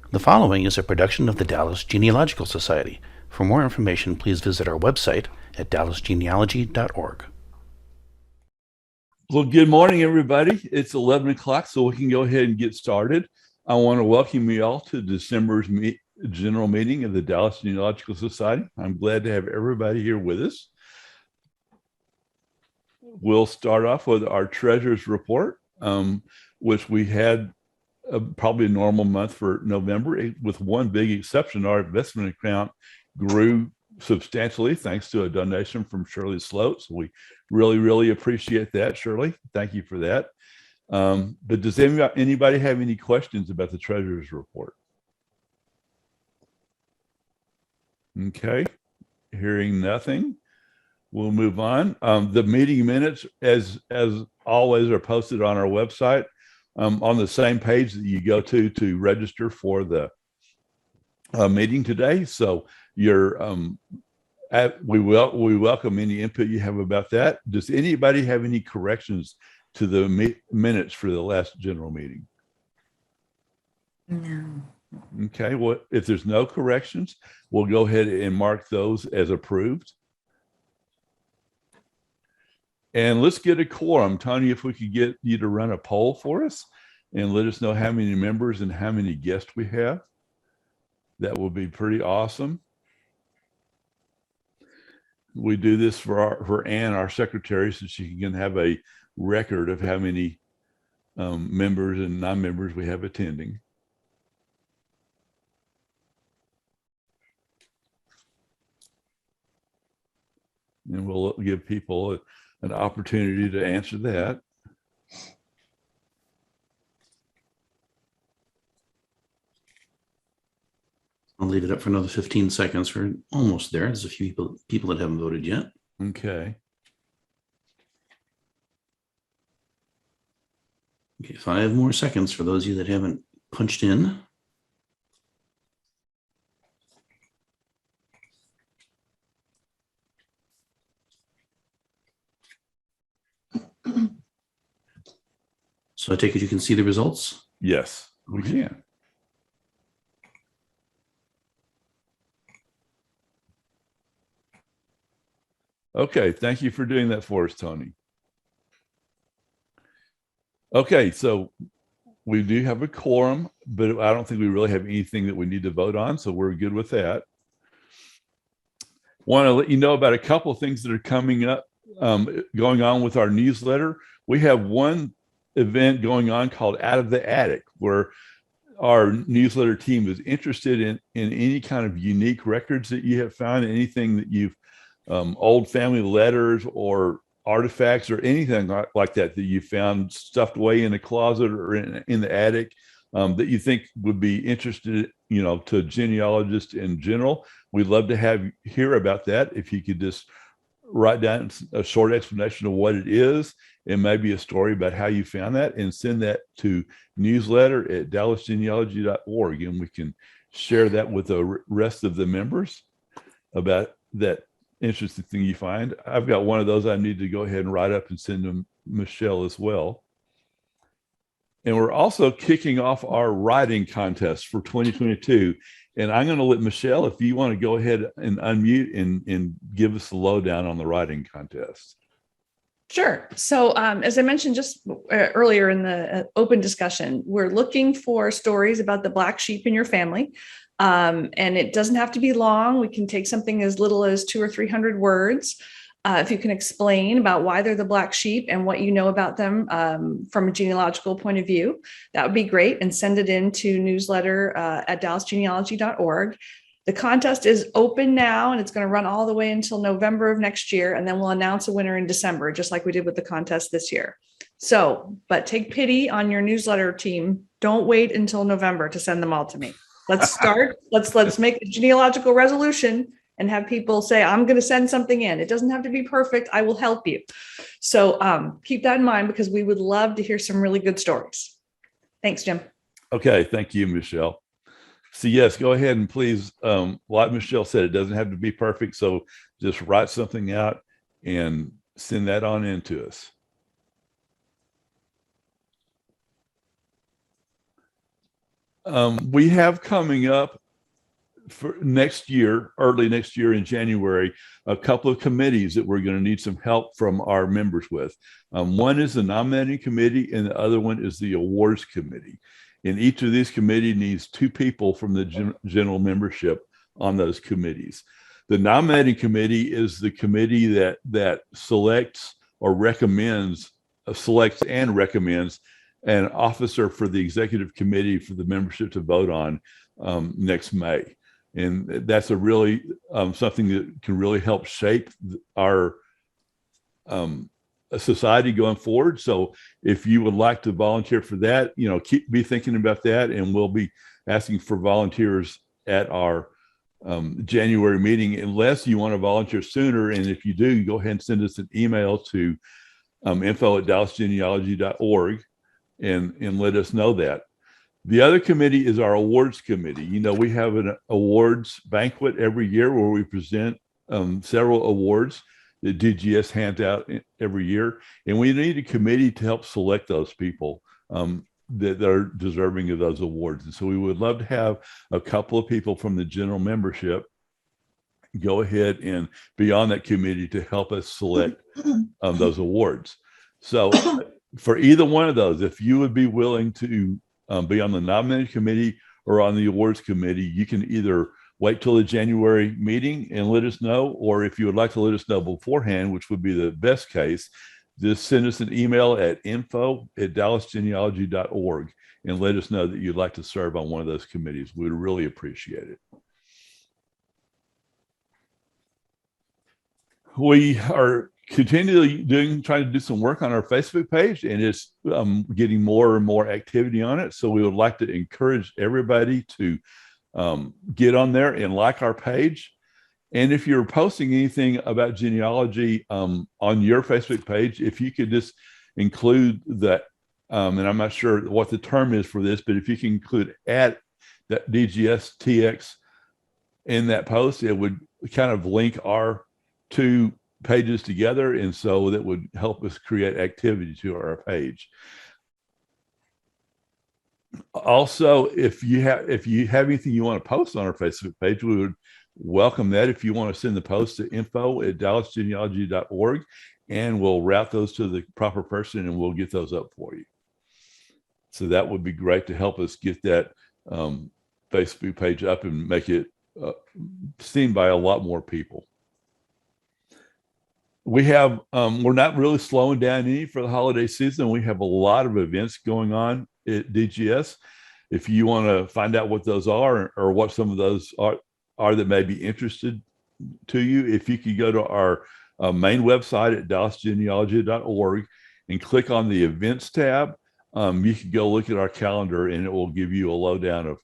The following is a production of the Dallas Genealogical Society. For more information, please visit our website at dallasgenealogy.org. Well, good morning, everybody. It's 11 o'clock, so we can go ahead and get started. I want to welcome you all to December's general meeting of the Dallas Genealogical Society. I'm glad to have everybody here with us. We'll start off with our treasurer's report, which we had probably a normal month for November, with one big exception. Our investment account grew substantially thanks to a donation from Shirley Sloat. So we really appreciate that, Shirley. Thank you for that. But does anybody have any questions about the treasurer's report? Okay, hearing nothing, we'll move on. The meeting minutes, as always, are posted on our website on the same page that you go to register for the meeting today. So you're we welcome any input you have about that. Does anybody have any corrections to the minutes for the last general meeting? No. Okay, well, if there's no corrections, we'll go ahead and mark those as approved. And let's get a quorum. Tony, if we could get you to run a poll for us and let us know how many members and how many guests we have, that will be pretty awesome. We do this for Ann, our secretary, so she can have a record of how many members and non-members we have attending. And we'll give people an opportunity to answer that. I'll leave it up for another 15 seconds. We're almost there. There's a few people that haven't voted yet. Okay. Okay, 5 more seconds for those of you that haven't punched in. So I take it you can see the results? Yes, we can. Okay, thank you for doing that for us, Tony. Okay, so we do have a quorum, but I don't think we really have anything that we need to vote on, so we're good with that. Want to let you know about a couple of things that are coming up, going on with our newsletter. We have one event going on called Out of the Attic, where our newsletter team is interested in any kind of unique records that you have found, anything that you've old family letters or artifacts or anything like that you found stuffed away in a closet or in the attic, that you think would be interested, to genealogists in general. We'd love to hear about that. If you could just write down a short explanation of what it is and maybe a story about how you found that, and send that to newsletter@dallasgenealogy.org, and we can share that with the rest of the members about that interesting thing you find. I've got one of those I need to go ahead and write up and send to Michelle as well. And we're also kicking off our writing contest for 2022. And I'm going to let Michelle, if you want to go ahead and unmute and give us the lowdown on the writing contest. Sure. So as I mentioned just earlier in the open discussion, we're looking for stories about the black sheep in your family. And it doesn't have to be long. We can take something as little as 200 or 300 words. If you can explain about why they're the black sheep and what you know about them from a genealogical point of view, that would be great. And send it in to newsletter at dallasgenealogy.org. The contest is open now, and it's going to run all the way until November of next year. And then we'll announce a winner in December, just like we did with the contest this year. So, but take pity on your newsletter team. Don't wait until November to send them all to me. Let's start. Let's make a genealogical resolution and have people say, I'm going to send something in. It doesn't have to be perfect. I will help you. So keep that in mind, because we would love to hear some really good stories. Thanks, Jim. Okay. Thank you, Michelle. So yes, go ahead and please, like Michelle said, it doesn't have to be perfect. So just write something out and send that on in to us. We have coming up for next year, early next year in January, a couple of committees that we're going to need some help from our members with. One is the nominating committee, and the other one is the awards committee. And each of these committees needs 2 people from the general membership on those committees. The nominating committee is the committee that selects or recommends, selects and recommends an officer for the executive committee for the membership to vote on next May. And that's a really something that can really help shape our society going forward. So if you would like to volunteer for that, be thinking about that, and we'll be asking for volunteers at our January meeting, unless you want to volunteer sooner. And if you do, go ahead and send us an email to info@dallasgenealogy.org and let us know that. The other committee is our awards committee. We have an awards banquet every year where we present several awards that DGS hands out every year. And we need a committee to help select those people that are deserving of those awards. And so we would love to have a couple of people from the general membership go ahead and be on that committee to help us select those awards. So for either one of those, if you would be willing to be on the nominating committee or on the awards committee, you can either wait till the January meeting and let us know, or if you would like to let us know beforehand, which would be the best case, just send us an email at info@dallasgenealogy.org and let us know that you'd like to serve on one of those committees. We'd really appreciate it. We are continually trying to do some work on our Facebook page, and it's getting more and more activity on it. So we would like to encourage everybody to get on there and like our page. And if you're posting anything about genealogy on your Facebook page, if you could just include that, and I'm not sure what the term is for this, but if you can include at that DGSTX in that post, it would kind of link our 2 pages together, and so that would help us create activity to our page. Also, if you have anything you want to post on our Facebook page, we would welcome that. If you want to send the post to info@dallasgenealogy.org, and we'll route those to the proper person and we'll get those up for you. So that would be great to help us get that Facebook page up and make it seen by a lot more people. We have, we're not really slowing down any for the holiday season. We have a lot of events going on at DGS. If you want to find out what those are, or what some of those are that may be interested to you, if you could go to our main website at dallasgenealogy.org and click on the events tab, you can go look at our calendar, and it will give you a lowdown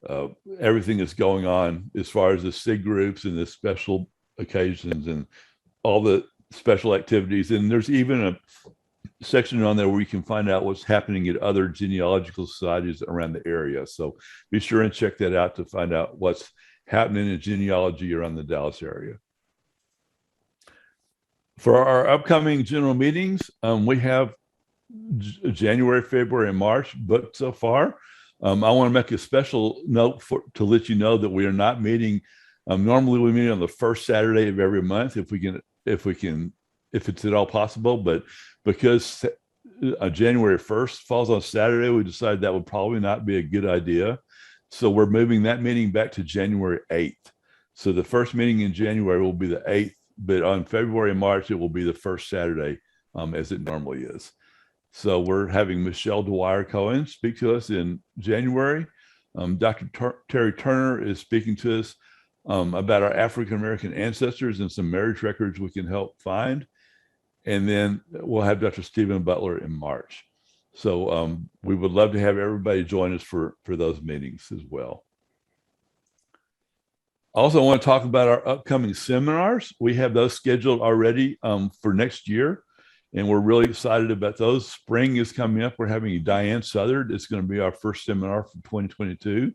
of everything that's going on as far as the SIG groups and the special occasions and all the special activities. And there's even a section on there where you can find out what's happening at other genealogical societies around the area. So be sure and check that out to find out what's happening in genealogy around the Dallas area. For our upcoming general meetings, we have January, February, and March booked so far. I want to make a special note to let you know that we are not meeting. Normally we meet on the first Saturday of every month if it's at all possible, but because January 1st falls on Saturday, we decided that would probably not be a good idea. So we're moving that meeting back to January 8th. So the first meeting in January will be the 8th, but on February and March, it will be the first Saturday as it normally is. So we're having Michelle Dwyer Cohen speak to us in January. Dr. Terry Turner is speaking to us about our African-American ancestors and some marriage records we can help find. And then we'll have Dr. Stephen Butler in March. So we would love to have everybody join us for those meetings as well. Also, I want to talk about our upcoming seminars. We have those scheduled already for next year, and we're really excited about those. Spring is coming up. We're having Diane Southard. It's going to be our first seminar for 2022.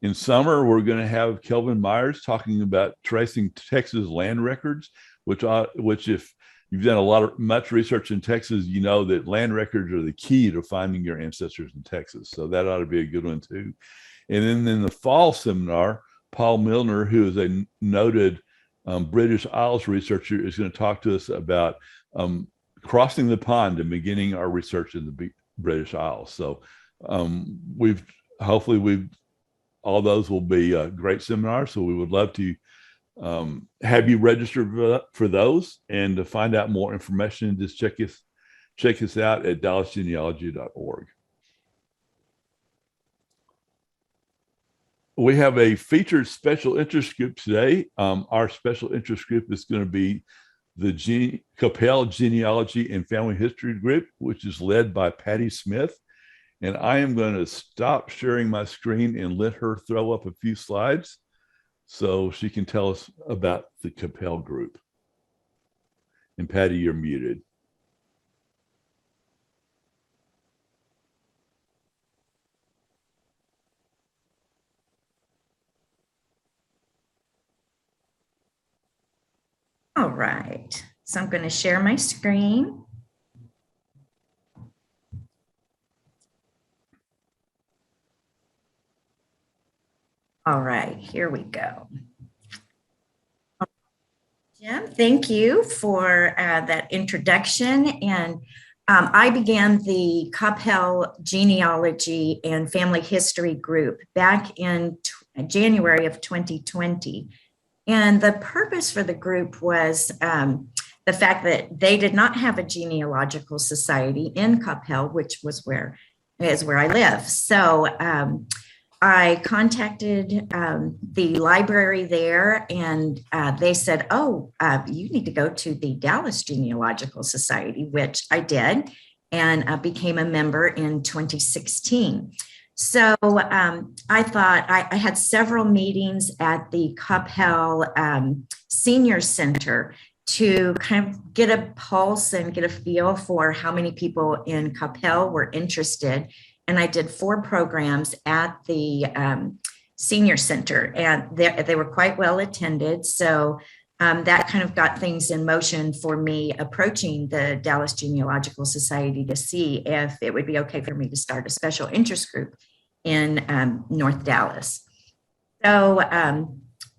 In summer, we're going to have Kelvin Myers talking about tracing Texas land records, which if you've done much research in Texas, you know that land records are the key to finding your ancestors in Texas. So that ought to be a good one too. And then in the fall seminar, Paul Milner, who is a noted British Isles researcher, is going to talk to us about crossing the pond and beginning our research in the British Isles. So hopefully all those will be great seminars. So we would love to have you register for those, and to find out more information, just check us out at dallasgenealogy.org. We have a featured special interest group today. Our special interest group is going to be the Capel Genealogy and Family History Group, which is led by Patty Smith. And I am going to stop sharing my screen and let her throw up a few slides so she can tell us about the Capel group. And Patty, you're muted. All right, so I'm going to share my screen. All right, here we go. Jim, thank you for that introduction. And I began the Capel Genealogy and Family History Group back in January of 2020. And the purpose for the group was the fact that they did not have a genealogical society in Capel, which is where I live. So I contacted the library there, and they said, oh, you need to go to the Dallas Genealogical Society, which I did, and became a member in 2016. So I thought I had several meetings at the Capel Senior Center to kind of get a pulse and get a feel for how many people in Capel were interested. And I did 4 programs at the Senior Center, and they were quite well attended. So that kind of got things in motion for me approaching the Dallas Genealogical Society to see if it would be okay for me to start a special interest group in North Dallas. So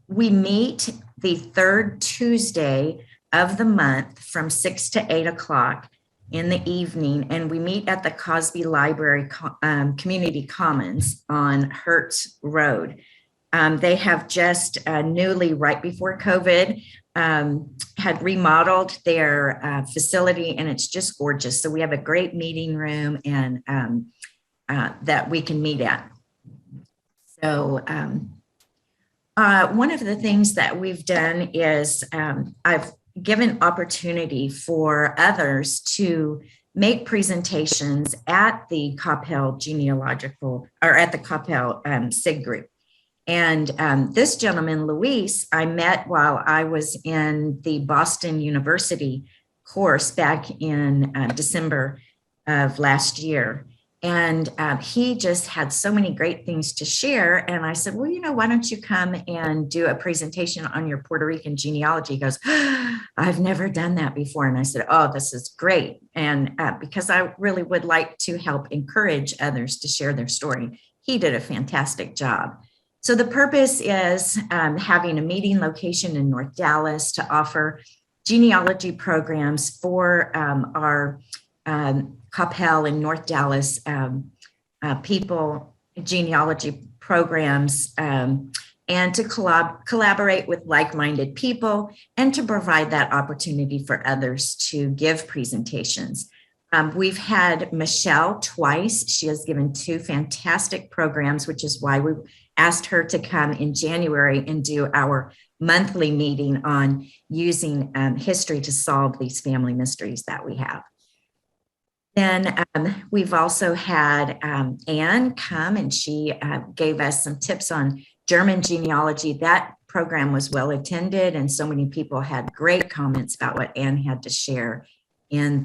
we meet the 3rd Tuesday of the month from 6 to 8 o'clock in the evening, and we meet at the Cosby Library Community Commons on Hertz Road. They have just newly, right before COVID, had remodeled their facility, and it's just gorgeous. So we have a great meeting room and that we can meet at. So one of the things that we've done is I've given opportunity for others to make presentations at the Capel Genealogical, or at the Capel SIG group. And this gentleman, Luis, I met while I was in the Boston University course back in December of last year. And he just had so many great things to share. And I said, well, why don't you come and do a presentation on your Puerto Rican genealogy? He goes, I've never done that before. And I said, oh, this is great. And because I really would like to help encourage others to share their story. He did a fantastic job. So the purpose is having a meeting location in North Dallas to offer genealogy programs for our Capel and North Dallas people, genealogy programs, and to collaborate with like-minded people, and to provide that opportunity for others to give presentations. We've had Michelle twice. She has given 2 fantastic programs, which is why we asked her to come in January and do our monthly meeting on using history to solve these family mysteries that we have. Then we've also had Anne come, and she gave us some tips on German genealogy. That program was well attended, and so many people had great comments about what Anne had to share in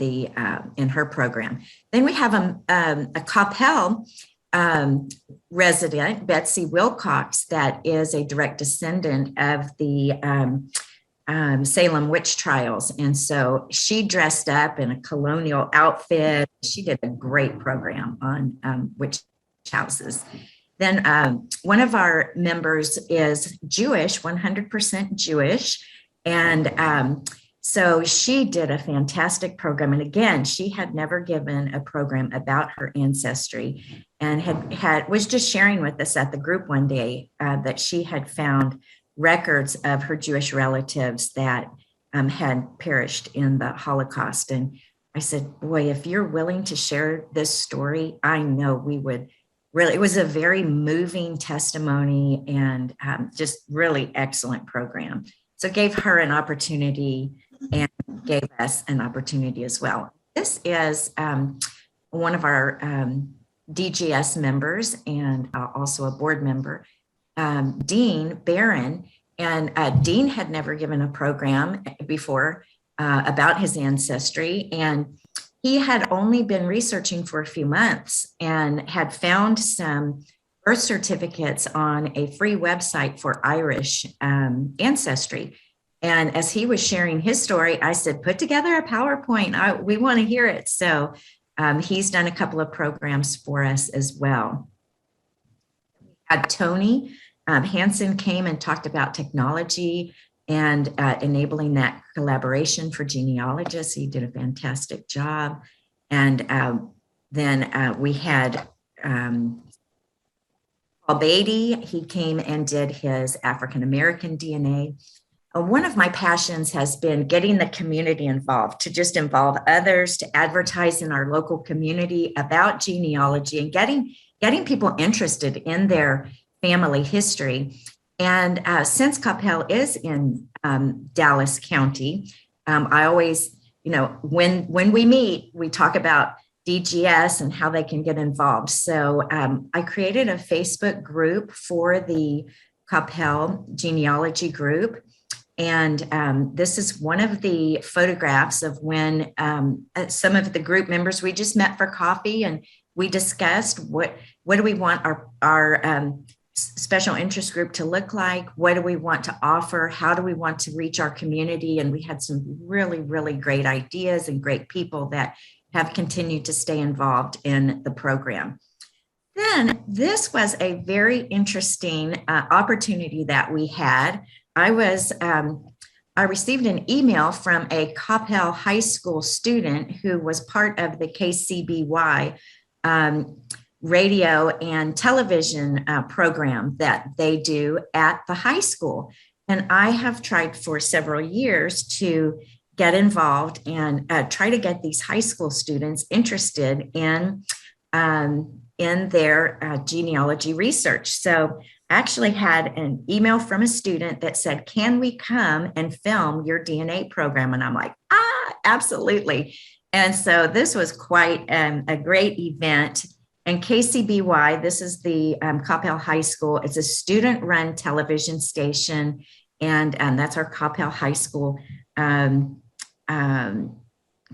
her program. Then we have a Capel resident, Betsy Wilcox, that is a direct descendant of the Salem witch trials. And so she dressed up in a colonial outfit. She did a great program on witch houses. Then one of our members is Jewish, 100% Jewish. And so she did a fantastic program. And again, she had never given a program about her ancestry, and was just sharing with us at the group one day that she had found records of her Jewish relatives that had perished in the Holocaust. And I said, boy, if you're willing to share this story, I know we would really. It was a very moving testimony, and just really excellent program. So gave her an opportunity and gave us an opportunity as well. This is one of our DGS members, and also a board member, Dean Barron. And Dean had never given a program before about his ancestry. And he had only been researching for a few months and had found some birth certificates on a free website for Irish ancestry. And as he was sharing his story, I said, put together a PowerPoint. We want to hear it. So he's done a couple of programs for us as well. Tony Hansen came and talked about technology and enabling that collaboration for genealogists. He did a fantastic job. And then we had Paul Beatty. He came and did his African-American DNA. One of my passions has been getting the community involved, to just involve others, to advertise in our local community about genealogy, and getting people interested in their family history. And since Coppell is in Dallas County, I always, when we meet, we talk about DGS and how they can get involved. So I created a Facebook group for the Coppell genealogy group. And this is one of the photographs of when some of the group members, we just met for coffee, and we discussed what do we want our special interest group to look like? What do we want to offer? How do we want to reach our community? And we had some really, really great ideas and great people that have continued to stay involved in the program. Then this was a very interesting opportunity that we had. I received an email from a Coppell High School student who was part of the KCBY radio and television program that they do at the high school. And I have tried for several years to get involved and try to get these high school students interested in their genealogy research. So I actually had an email from a student that said, can we come and film your DNA program? And I'm like, absolutely. And so this was quite a great event. And KCBY, this is the Coppell High School. It's a student-run television station, and that's our Coppell High School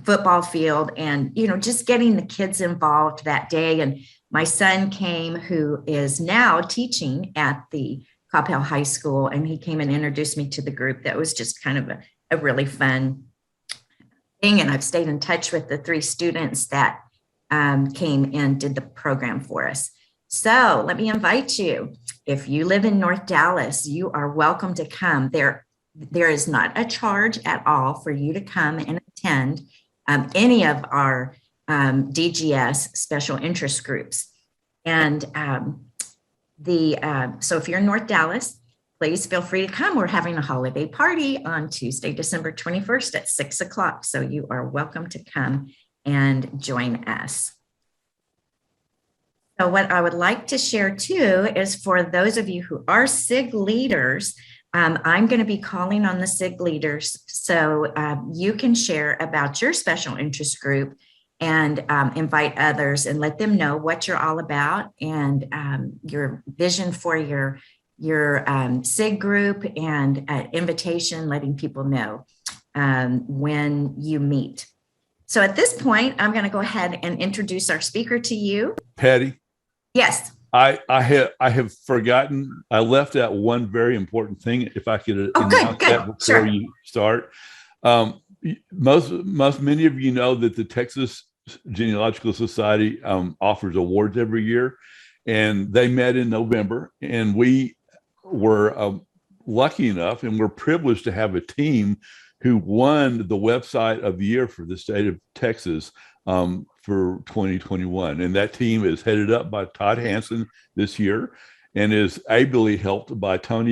football field. And, just getting the kids involved that day. And my son came, who is now teaching at the Coppell High School, and he came and introduced me to the group. That was just kind of a really fun thing. And I've stayed in touch with the 3 students that came and did the program for us. So let me invite you. If you live in North Dallas, you are welcome to come. There is not a charge at all for you to come and attend any of our DGS special interest groups. And so if you're in North Dallas, please feel free to come. We're having a holiday party on Tuesday, December 21st at 6 o'clock. So you are welcome to come and join us. So what I would like to share too is, for those of you who are SIG leaders, I'm going to be calling on the SIG leaders, so you can share about your special interest group and invite others and let them know what you're all about, and your vision for your SIG group, and invitation, letting people know when you meet. So at this point, I'm going to go ahead and introduce our speaker to you. Patty, Yes. I have forgotten. I left out one very important thing. If I could announce that before Sure. you start. Many of you know that the Texas Genealogical Society offers awards every year, and they met in November, and we were lucky enough and we're privileged to have a team who won the website of the year for the state of Texas for 2021. And that team is headed up by Todd Hansen this year and is ably helped by Todd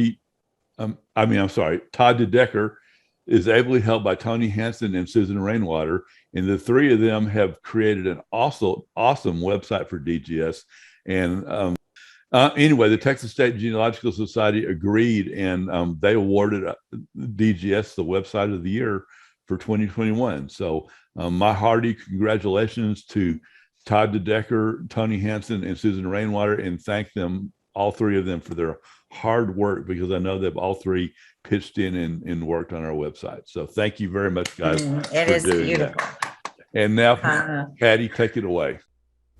DeDecker is ably helped by Tony Hansen and Susan Rainwater. And the three of them have created an awesome website for DGS. And anyway, the Texas State Genealogical Society agreed, and they awarded DGS the website of the year for 2021. So my hearty congratulations to Todd DeDecker, Tony Hansen, and Susan Rainwater, and thank them, all three of them, for their hard work, because I know they've all three pitched in and worked on our website. So thank you very much, guys. It is beautiful. That. And now, Patty, take it away.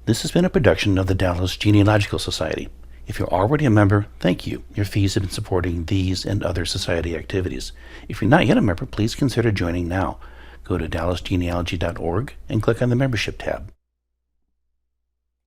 This has been a production of the Dallas Genealogical Society. If you're already a member, thank you. Your fees have been supporting these and other society activities. If you're not yet a member, please consider joining now. Go to dallasgenealogy.org and click on the membership tab.